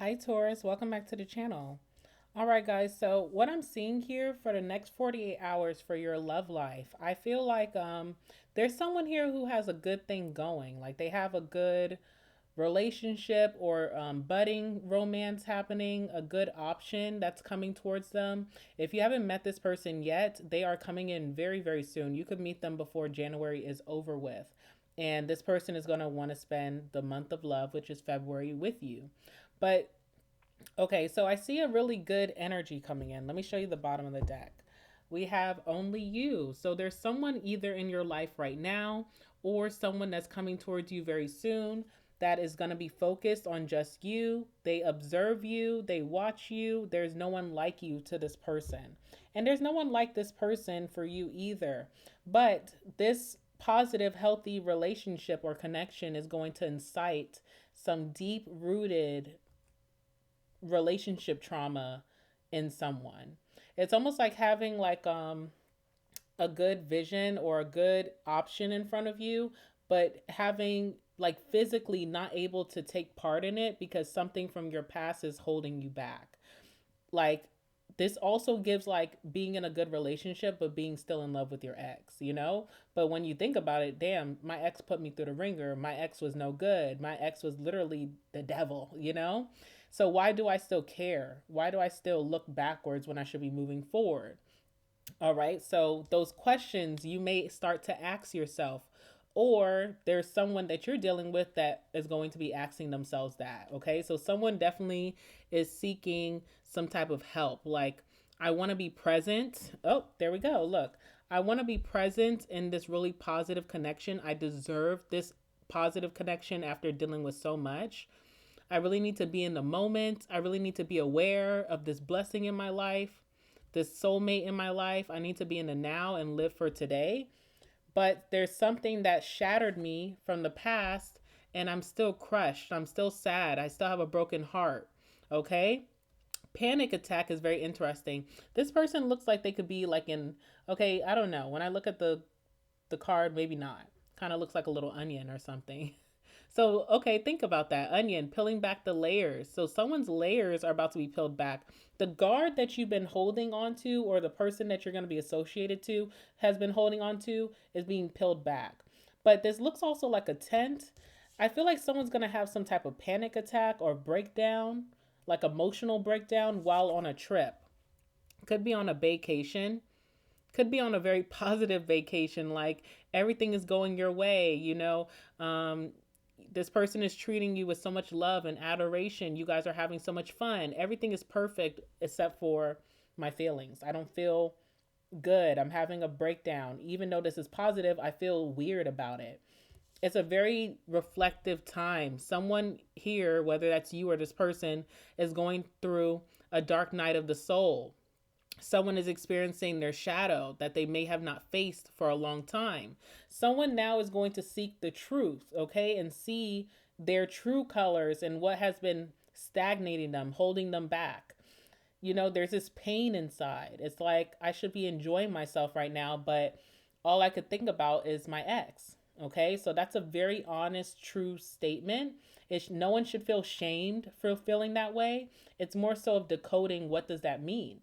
Hi Taurus, welcome back to the channel. All right guys, so what I'm seeing here for the next 48 hours for your love life, I feel like there's someone here who has a good thing going. Like they have a good relationship or budding romance happening, a good option that's coming towards them. If you haven't met this person yet, they are coming in very, very soon. You could meet them before January is over with. And this person is going to want to spend the month of love, which is February, with you. But okay, so I see a really good energy coming in. Let me show you the bottom of the deck. We have only you. So there's someone either in your life right now or someone that's coming towards you very soon that is going to be focused on just you. They observe you, they watch you. There's no one like you to this person. And there's no one like this person for you either. But this positive, healthy relationship or connection is going to incite some deep rooted relationship trauma in someone. It's almost like having a good vision or a good option in front of you, but having like physically not able to take part in it because something from your past is holding you back. Like this also gives like being in a good relationship but being still in love with your ex, you know? But when you think about it, damn, my ex put me through the ringer. My ex was no good. My ex was literally the devil, you know? So why do I still care? Why do I still look backwards when I should be moving forward? All right. So those questions you may start to ask yourself, or there's someone that you're dealing with that is going to be asking themselves that. Okay. So someone definitely is seeking some type of help. Like, I want to be present. Oh, there we go. Look, I want to be present in this really positive connection. I deserve this positive connection after dealing with so much. I really need to be in the moment. I really need to be aware of this blessing in my life, this soulmate in my life. I need to be in the now and live for today. But there's something that shattered me from the past, and I'm still crushed. I'm still sad. I still have a broken heart. Okay? Panic attack is very interesting. This person looks like they could be like in, okay, I don't know. When I look at the card, maybe not. Kind of looks like a little onion or something. So, okay, think about that. Onion, peeling back the layers. So, someone's layers are about to be peeled back. The guard that you've been holding on to, or the person that you're going to be associated to has been holding on to, is being peeled back. But this looks also like a tent. I feel like someone's going to have some type of panic attack or breakdown, like emotional breakdown while on a trip. Could be on a vacation, could be on a very positive vacation, like everything is going your way, you know. This person is treating you with so much love and adoration. You guys are having so much fun. Everything is perfect except for my feelings. I don't feel good. I'm having a breakdown. Even though this is positive, I feel weird about it. It's a very reflective time. Someone here, whether that's you or this person, is going through a dark night of the soul. Someone is experiencing their shadow that they may have not faced for a long time. Someone now is going to seek the truth, okay, and see their true colors and what has been stagnating them, holding them back. You know, there's this pain inside. It's like I should be enjoying myself right now, but all I could think about is my ex. Okay, so that's a very honest, true statement. No one should feel shamed for feeling that way. It's more so of decoding what does that mean.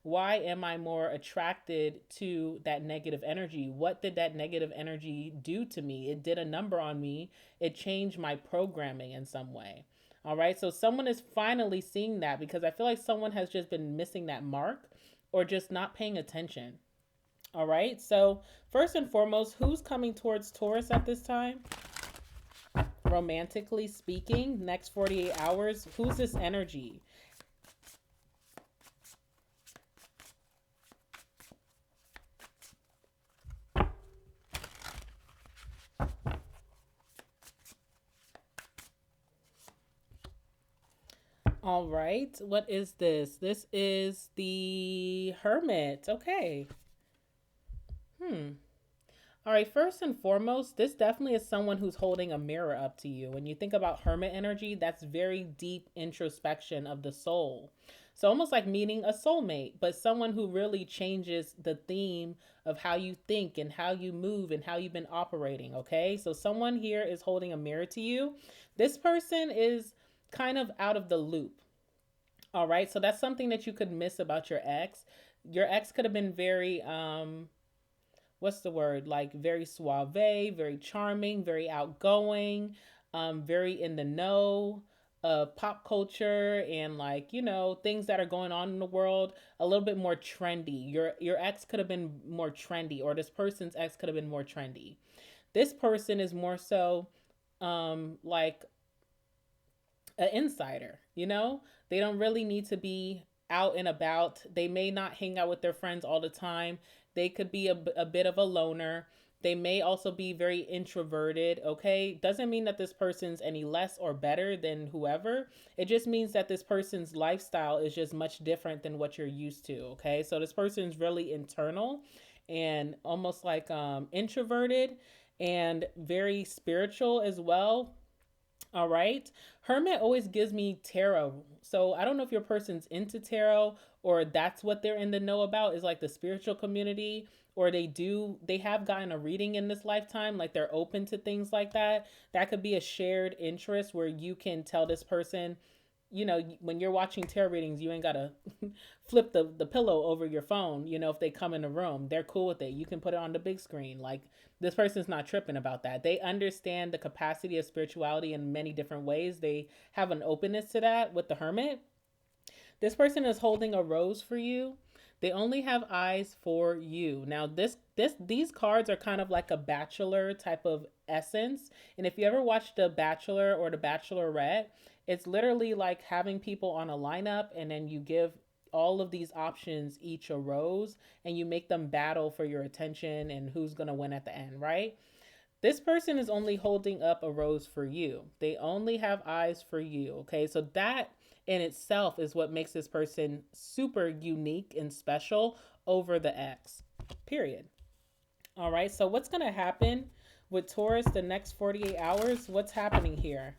Why am I more attracted to that negative energy? What did that negative energy do to me? It did a number on me. It changed my programming in some way. All right. So someone is finally seeing that because I feel like someone has just been missing that mark or just not paying attention. All right. So, first and foremost, who's coming towards Taurus at this time? Romantically speaking, next 48 hours, who's this energy? All right. What is this? This is the Hermit. Okay. Hmm. All right, first and foremost, this definitely is someone who's holding a mirror up to you. When you think about hermit energy, that's very deep introspection of the soul. So almost like meeting a soulmate, but someone who really changes the theme of how you think and how you move and how you've been operating, okay? So someone here is holding a mirror to you. This person is kind of out of the loop. All right. So that's something that you could miss about your ex. Your ex could have been very, what's the word? Like very suave, very charming, very outgoing, very in the know of pop culture and like, things that are going on in the world, a little bit more trendy. Your ex could have been more trendy, or this person's ex could have been more trendy. This person is more so like an insider, They don't really need to be out and about. They may not hang out with their friends all the time. They could be a bit of a loner. They may also be very introverted, okay? Doesn't mean that this person's any less or better than whoever. It just means that this person's lifestyle is just much different than what you're used to, okay? So this person's really internal and almost like introverted and very spiritual as well. All right. Hermit always gives me tarot. So I don't know if your person's into tarot or that's what they're in the know about, is like the spiritual community, or they have gotten a reading in this lifetime, like they're open to things like that. That could be a shared interest where you can tell this person, when you're watching tarot readings, you ain't got to flip the pillow over your phone. If they come in the room, they're cool with it. You can put it on the big screen. Like this person's not tripping about that. They understand the capacity of spirituality in many different ways. They have an openness to that with the Hermit. This person is holding a rose for you. They only have eyes for you. Now, these cards are kind of like a bachelor type of essence. And if you ever watched The Bachelor or The Bachelorette, it's literally like having people on a lineup and then you give all of these options each a rose and you make them battle for your attention and who's going to win at the end, right? This person is only holding up a rose for you. They only have eyes for you, okay? So that in itself is what makes this person super unique and special over the ex, period. All right, so what's going to happen with Taurus the next 48 hours? What's happening here?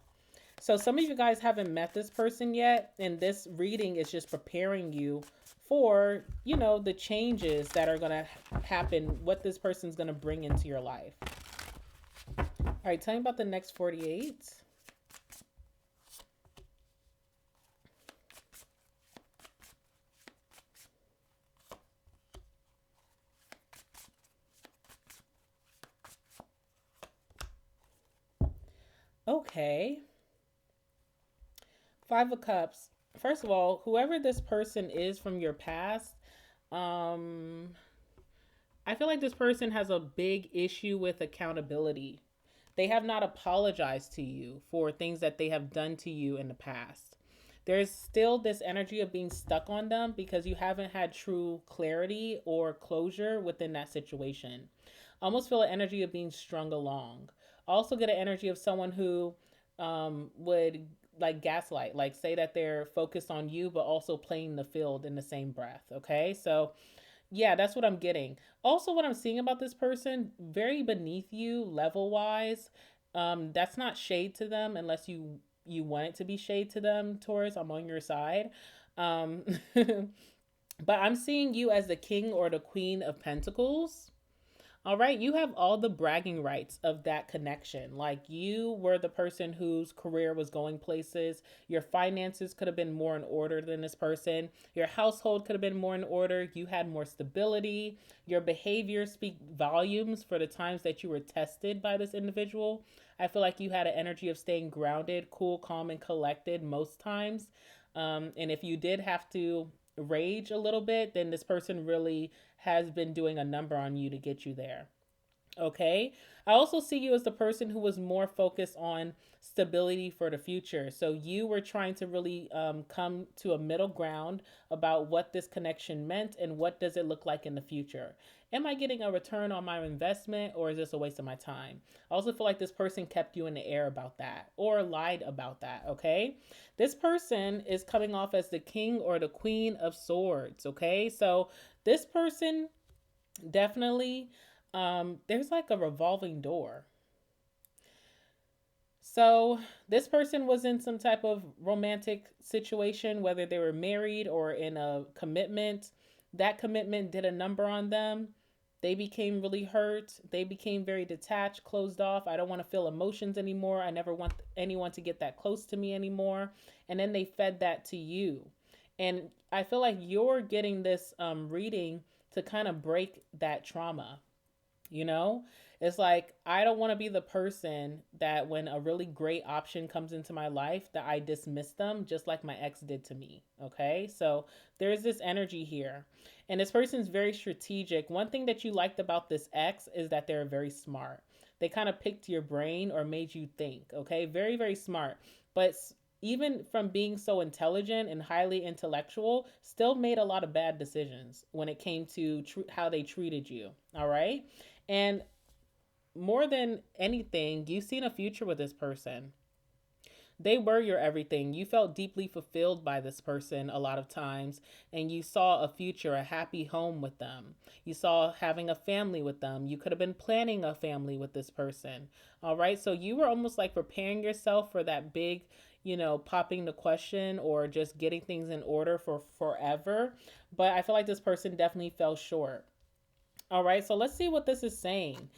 So some of you guys haven't met this person yet, and this reading is just preparing you for, the changes that are going to happen, what this person's going to bring into your life. All right, tell me about the next 48. Okay. Five of Cups. First of all, whoever this person is from your past, um, I feel like this person has a big issue with accountability. They have not apologized to you for things that they have done to you in the past. There's still this energy of being stuck on them because you haven't had true clarity or closure within that situation. I almost feel an energy of being strung along. I also get an energy of someone who would like gaslight, like say that they're focused on you, but also playing the field in the same breath. Okay. So yeah, that's what I'm getting. Also, what I'm seeing about this person, very beneath you level wise. That's not shade to them unless you want it to be shade to them, Taurus. I'm on your side. Um, but I'm seeing you as the king or the queen of pentacles. All right, you have all the bragging rights of that connection. Like you were the person whose career was going places. Your finances could have been more in order than this person. Your household could have been more in order. You had more stability. Your behavior speak volumes for the times that you were tested by this individual. I feel like you had an energy of staying grounded, cool, calm, and collected most times. And if you did have to rage a little bit, then this person really has been doing a number on you to get you there. Okay. I also see you as the person who was more focused on stability for the future. So you were trying to really come to a middle ground about what this connection meant and what does it look like in the future. Am I getting a return on my investment or is this a waste of my time? I also feel like this person kept you in the air about that or lied about that. Okay. This person is coming off as the king or the queen of swords. Okay. So this person definitely, there's like a revolving door. So this person was in some type of romantic situation, whether they were married or in a commitment. That commitment did a number on them. They became really hurt. They became very detached, closed off. I don't want to feel emotions anymore. I never want anyone to get that close to me anymore. And then they fed that to you. And I feel like you're getting this reading to kind of break that trauma. You know, it's like I don't want to be the person that when a really great option comes into my life that I dismiss them just like my ex did to me. Okay, so there's this energy here, and this person's very strategic. One thing that you liked about this ex is that they're very smart. They kind of picked your brain or made you think. Okay, very, very smart. But even from being so intelligent and highly intellectual, still made a lot of bad decisions when it came to how they treated you. All right. And more than anything, you've seen a future with this person. They were your everything. You felt deeply fulfilled by this person a lot of times, and you saw a future, a happy home with them. You saw having a family with them. You could have been planning a family with this person. All right. So you were almost like preparing yourself for that big, popping the question or just getting things in order for forever. But I feel like this person definitely fell short. All right. So let's see what this is saying.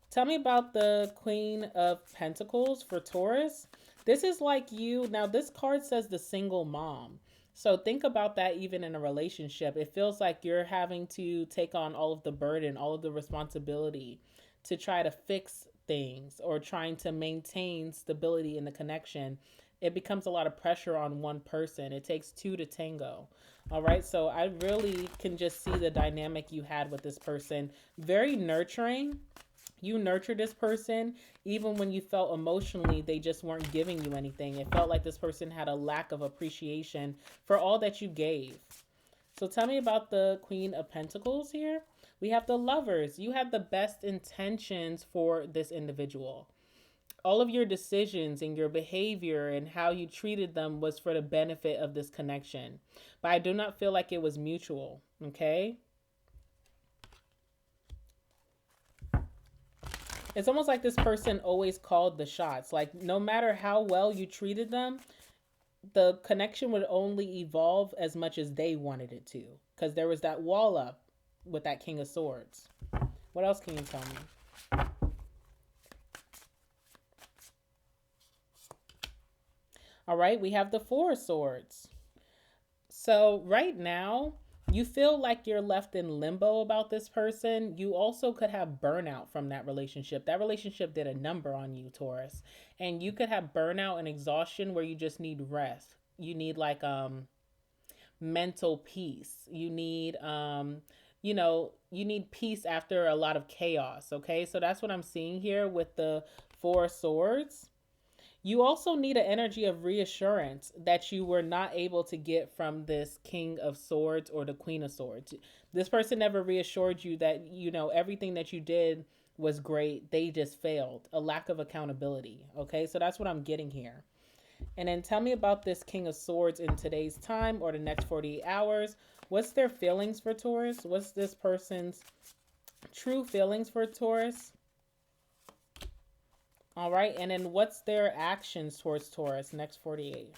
Tell me about the Queen of Pentacles for Taurus. This is like you. Now, this card says the single mom. So think about that even in a relationship. It feels like you're having to take on all of the burden, all of the responsibility to try to fix things or trying to maintain stability in the connection. It becomes a lot of pressure on one person. It takes two to tango. All right. So I really can just see the dynamic you had with this person. Very nurturing. You nurtured this person even when you felt emotionally they just weren't giving you anything. It felt like this person had a lack of appreciation for all that you gave. So tell me about the Queen of Pentacles here. We have the Lovers. You had the best intentions for this individual. All of your decisions and your behavior and how you treated them was for the benefit of this connection. But I do not feel like it was mutual, okay? It's almost like this person always called the shots. Like no matter how well you treated them, the connection would only evolve as much as they wanted it to. Because there was that wall up with that King of Swords. What else can you tell me? All right, we have the Four of Swords. So right now, you feel like you're left in limbo about this person. You also could have burnout from that relationship. That relationship did a number on you, Taurus. And you could have burnout and exhaustion where you just need rest. You need like mental peace. You need you need peace after a lot of chaos, okay? So that's what I'm seeing here with the Four of Swords. You also need an energy of reassurance that you were not able to get from this King of Swords or the Queen of Swords. This person never reassured you that, everything that you did was great. They just failed. A lack of accountability. Okay, so that's what I'm getting here. And then tell me about this King of Swords in today's time or the next 48 hours. What's their feelings for Taurus? What's this person's true feelings for Taurus? All right, and then what's their actions towards Taurus next 48?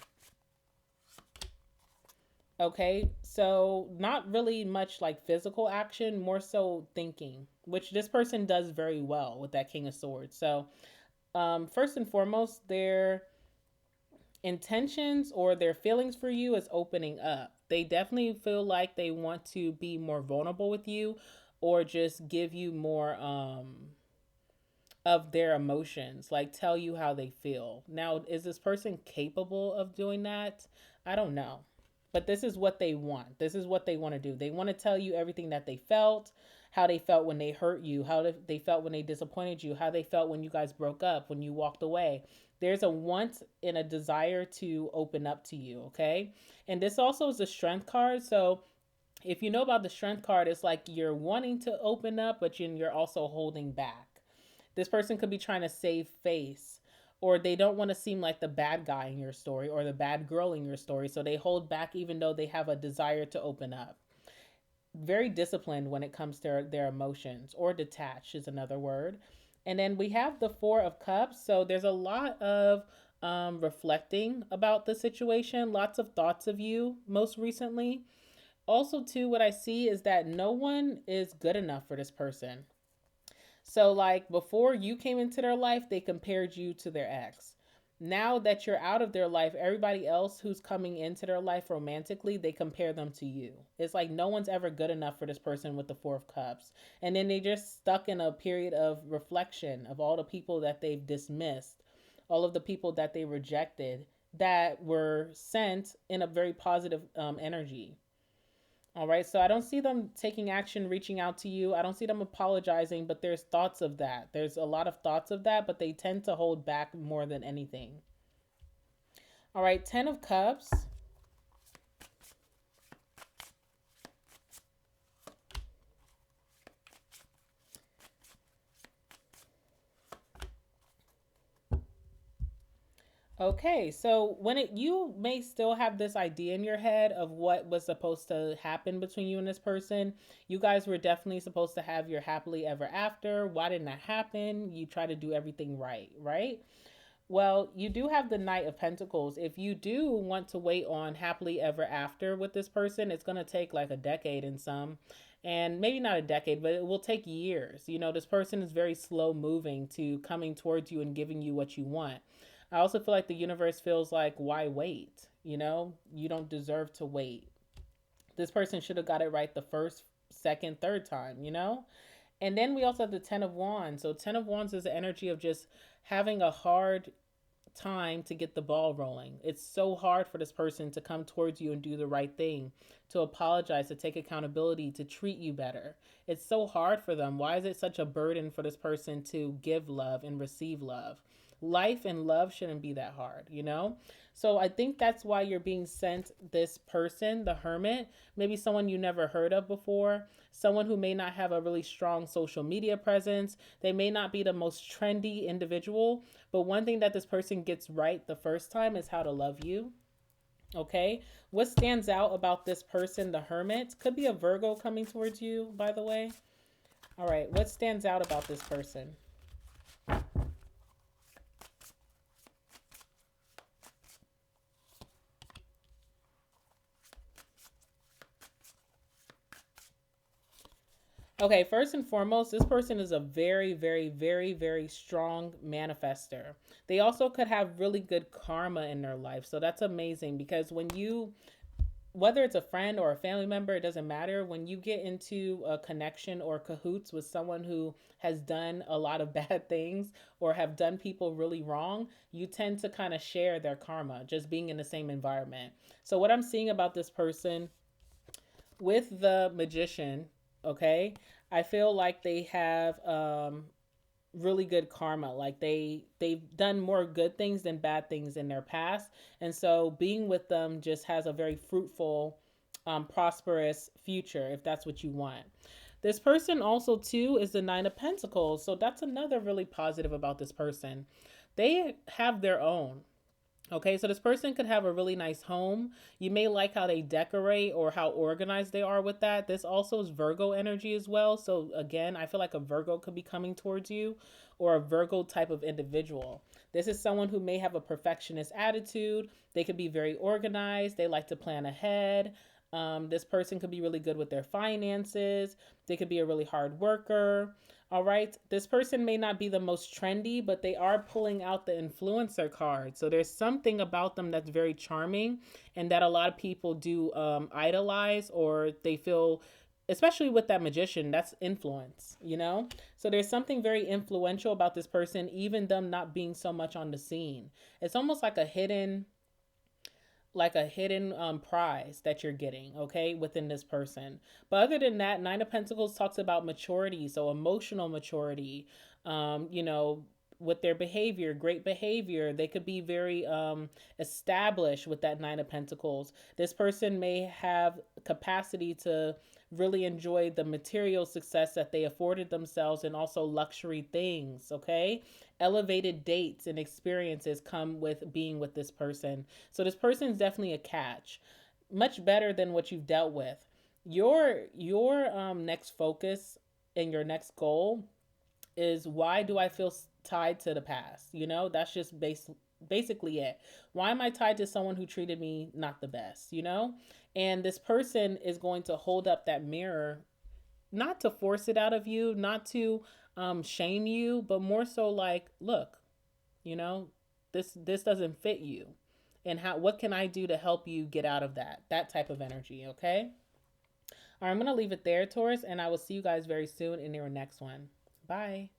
Okay, so not really much like physical action, more so thinking, which this person does very well with that King of Swords. So first and foremost, their intentions or their feelings for you is opening up. They definitely feel like they want to be more vulnerable with you or just give you more of their emotions, like tell you how they feel. Now, is this person capable of doing that? I don't know. But this is what they want. This is what they want to do. They want to tell you everything that they felt, how they felt when they hurt you, how they felt when they disappointed you, how they felt when you guys broke up, when you walked away. There's a want and a desire to open up to you, okay? And this also is a strength card. So if you know about the strength card, it's like you're wanting to open up, but you're also holding back. This person could be trying to save face, or they don't want to seem like the bad guy in your story or the bad girl in your story. So they hold back even though they have a desire to open up. Very disciplined when it comes to their emotions, or detached is another word. And then we have the Four of Cups. So there's a lot of reflecting about the situation, lots of thoughts of you most recently. Also, too, what I see is that no one is good enough for this person. So, like before you came into their life, they compared you to their ex. Now that you're out of their life, everybody else who's coming into their life romantically, they compare them to you. It's like no one's ever good enough for this person with the Four of Cups. And then they just stuck in a period of reflection of all the people that they've dismissed, all of the people that they rejected that were sent in a very positive energy. All right. So I don't see them taking action, reaching out to you. I don't see them apologizing, but there's thoughts of that. There's a lot of thoughts of that, but they tend to hold back more than anything. All right. 10 of Cups. Okay, so when it you may still have this idea in your head of what was supposed to happen between you and this person. You guys were definitely supposed to have your happily ever after. Why didn't that happen? You try to do everything right, right? Well, you do have the Knight of Pentacles. If you do want to wait on happily ever after with this person, it's going to take like a decade in some, and maybe not a decade, but it will take years. You know, this person is very slow moving to coming towards you and giving you what you want. I also feel like the universe feels like, why wait? You know, you don't deserve to wait. This person should have got it right the first, second, third time, you know? And then we also have the 10 of Wands. So 10 of Wands is the energy of just having a hard time to get the ball rolling. It's so hard for this person to come towards you and do the right thing, to apologize, to take accountability, to treat you better. It's so hard for them. Why is it such a burden for this person to give love and receive love? Life and love shouldn't be that hard, you know? So I think that's why you're being sent this person, the Hermit, maybe someone you never heard of before, someone who may not have a really strong social media presence. They may not be the most trendy individual, but one thing that this person gets right the first time is how to love you. Okay. What stands out about this person, the Hermit? Could be a Virgo coming towards you, by the way. All right. What stands out about this person? Okay, first and foremost, this person is a very, very, very, very strong manifester. They also could have really good karma in their life. So that's amazing because when you, whether it's a friend or a family member, it doesn't matter. When you get into a connection or cahoots with someone who has done a lot of bad things or have done people really wrong, you tend to kind of share their karma just being in the same environment. So, what I'm seeing about this person with the Magician, okay, I feel like they have really good karma. Like they've done more good things than bad things in their past, and so being with them just has a very fruitful, prosperous future if that's what you want. This person also too is the Nine of Pentacles, so that's another really positive about this person. They have their own. Okay, so this person could have a really nice home. You may like how they decorate or how organized they are with that. This also is Virgo energy as well. So, again, I feel like a Virgo could be coming towards you or a Virgo type of individual. This is someone who may have a perfectionist attitude. They could be very organized. They like to plan ahead. This person could be really good with their finances. They could be a really hard worker. All right. This person may not be the most trendy, but they are pulling out the influencer card. So there's something about them that's very charming and that a lot of people do idolize, or they feel, especially with that Magician, that's influence, you know? So there's something very influential about this person, even them not being so much on the scene. It's almost like a hidden prize that you're getting, okay, within this person. But other than that, Nine of Pentacles talks about maturity, so emotional maturity, you know, with their behavior, great behavior. They could be very established with that Nine of Pentacles. This person may have capacity to really enjoy the material success that they afforded themselves and also luxury things, okay? Elevated dates and experiences come with being with this person. So this person is definitely a catch. Much better than what you've dealt with. Your next focus and your next goal is, why do I feel tied to the past? You know, that's just basically it. Why am I tied to someone who treated me not the best, you know? And this person is going to hold up that mirror, not to force it out of you, not to shame you, but more so like, look, you know, this doesn't fit you. And how what can I do to help you get out of that type of energy, okay? All right, I'm going to leave it there, Taurus, and I will see you guys very soon in your next one. Bye.